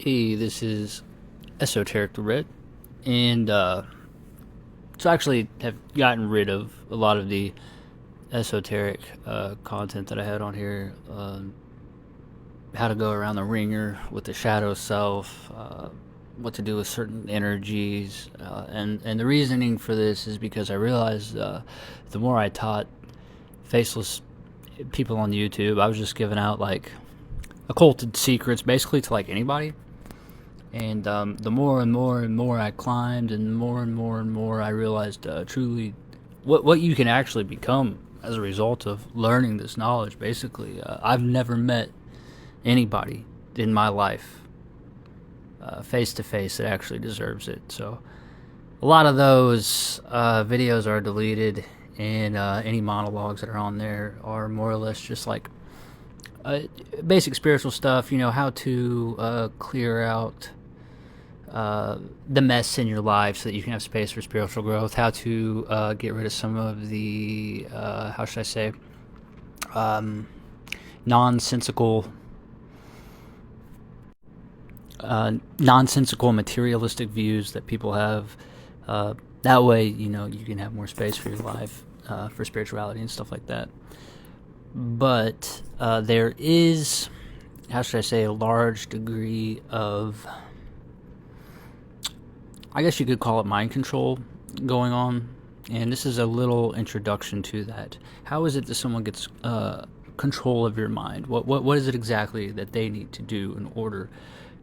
Hey, this is Esoteric the Red, and so I actually have gotten rid of a lot of the esoteric content that I had on here. How to go around the ringer with the shadow self, what to do with certain energies, and the reasoning for this is because I realized the more I taught faceless people on YouTube, I was just giving out like occulted secrets basically to like anybody. And the more and more and more I climbed, and more I realized truly what you can actually become as a result of learning this knowledge. Basically, I've never met anybody in my life face to face that actually deserves it. So a lot of those videos are deleted, and any monologues that are on there are more or less just like basic spiritual stuff. You know, how to clear out the mess in your life so that you can have space for spiritual growth, how to get rid of some of the, how should I say, nonsensical materialistic views that people have. That way, you know, you can have more space for your life, for spirituality and stuff like that. But there is, how should I say, a large degree of, I guess you could call it mind control going on, and this is a little introduction to that. How is it that someone gets control of your mind? What is it exactly that they need to do in order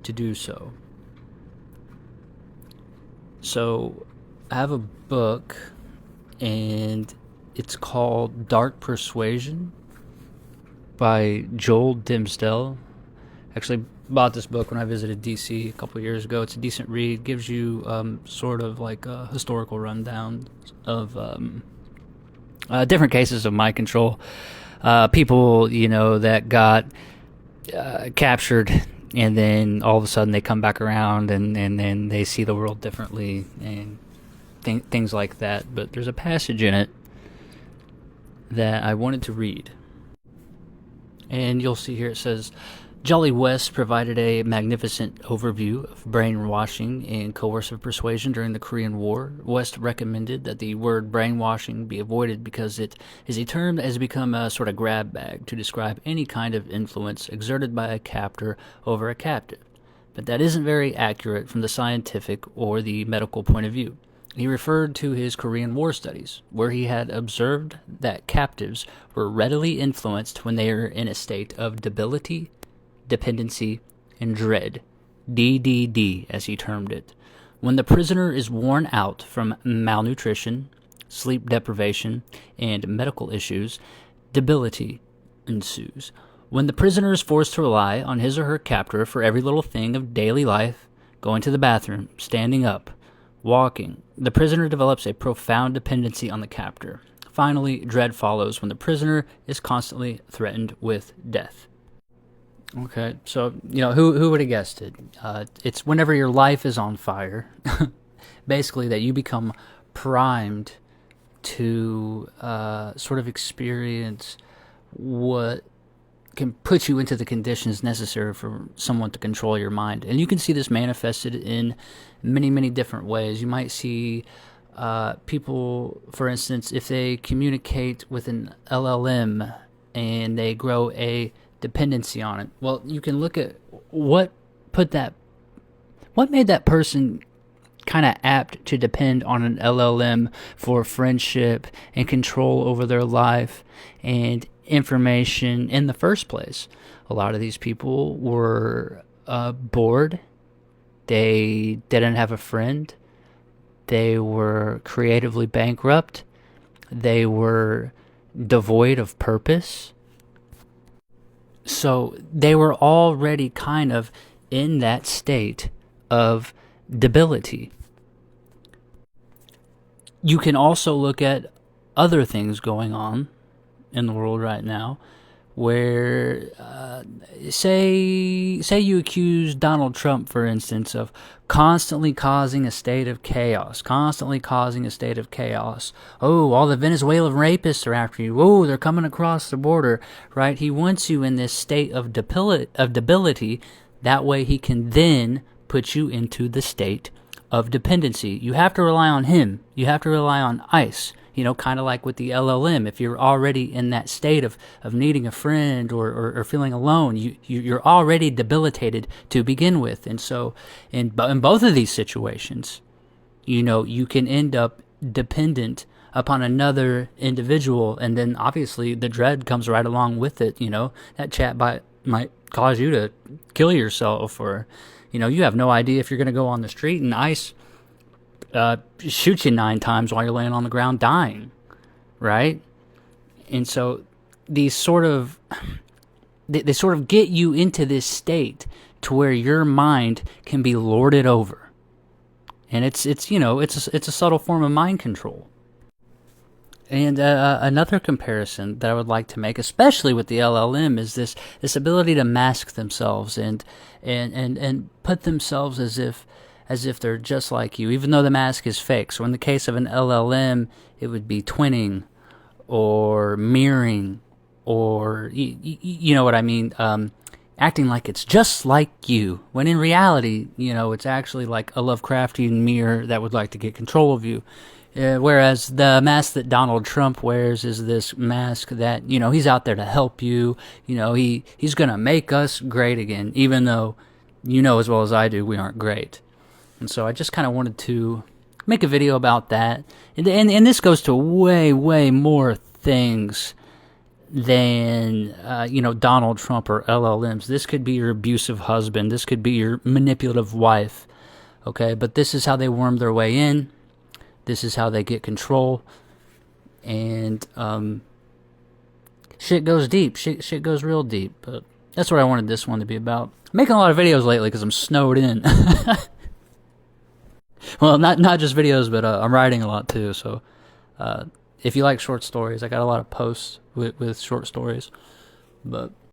to do so? So, I have a book, and it's called Dark Persuasion by Joel Dimsdale. Actually bought this book when I visited DC a couple of years ago. It's a decent read. Gives you sort of like a historical rundown of different cases of mind control. People, you know, that got captured, and then all of a sudden they come back around, and then they see the world differently, and things like that. But there's a passage in it that I wanted to read. And you'll see here it says, Jolly West provided a magnificent overview of brainwashing and coercive persuasion during the Korean War. West recommended that the word brainwashing be avoided because it is a term that has become a sort of grab bag to describe any kind of influence exerted by a captor over a captive. But that isn't very accurate from the scientific or the medical point of view. He referred to his Korean War studies, where he had observed that captives were readily influenced when they are in a state of debility, dependency, and dread, DDD as he termed it. When the prisoner is worn out from malnutrition, sleep deprivation, and medical issues, debility ensues. When the prisoner is forced to rely on his or her captor for every little thing of daily life, going to the bathroom, standing up, walking, the prisoner develops a profound dependency on the captor. Finally, dread follows when the prisoner is constantly threatened with death. Okay, so, you know, who would have guessed it? It's whenever your life is on fire, basically, that you become primed to sort of experience what can put you into the conditions necessary for someone to control your mind. And you can see this manifested in many, many different ways. You might see people, for instance, if they communicate with an LLM and they grow a dependency on it. Well, you can look at what made that person kind of apt to depend on an LLM for friendship and control over their life and information in the first place. A lot of these people were bored. They didn't have a friend. They were creatively bankrupt. They were devoid of purpose. So they were already kind of in that state of debility. You can also look at other things going on in the world right now, where say you accuse Donald Trump, for instance, of constantly causing a state of chaos. Oh, all the Venezuelan rapists are after you. Oh, they're coming across the border, right? He wants you in this state of debility That way he can then put you into the state of dependency. You have to rely on him. You have to rely on ICE. Kind of like with the LLM. If you're already in that state of needing a friend or feeling alone, you're already debilitated to begin with. And so in both of these situations, you can end up dependent upon another individual, and then obviously the dread comes right along with it. That chatbot might cause you to kill yourself, or you have no idea if you're going to go on the street and ICE shoot you 9 times while you're laying on the ground dying, right? And so these sort of they sort of get you into this state to where your mind can be lorded over, and it's a subtle form of mind control. And another comparison that I would like to make, especially with the LLM, is this ability to mask themselves and put themselves as if they're just like you, even though the mask is fake. So in the case of an LLM, it would be twinning or mirroring, or you know what I mean, acting like it's just like you, when in reality, it's actually like a Lovecraftian mirror that would like to get control of you. Whereas the mask that Donald Trump wears is this mask that, he's out there to help you. He's going to make us great again, even though as well as I do, we aren't great. And so I just kind of wanted to make a video about that. And this goes to way, way more things than, Donald Trump or LLMs. This could be your abusive husband. This could be your manipulative wife. Okay, but this is how they worm their way in. This is how they get control. And shit goes deep. Shit goes real deep. But that's what I wanted this one to be about. I'm making a lot of videos lately because I'm snowed in. Well, not just videos, but I'm writing a lot too. So if you like short stories, I got a lot of posts with short stories. But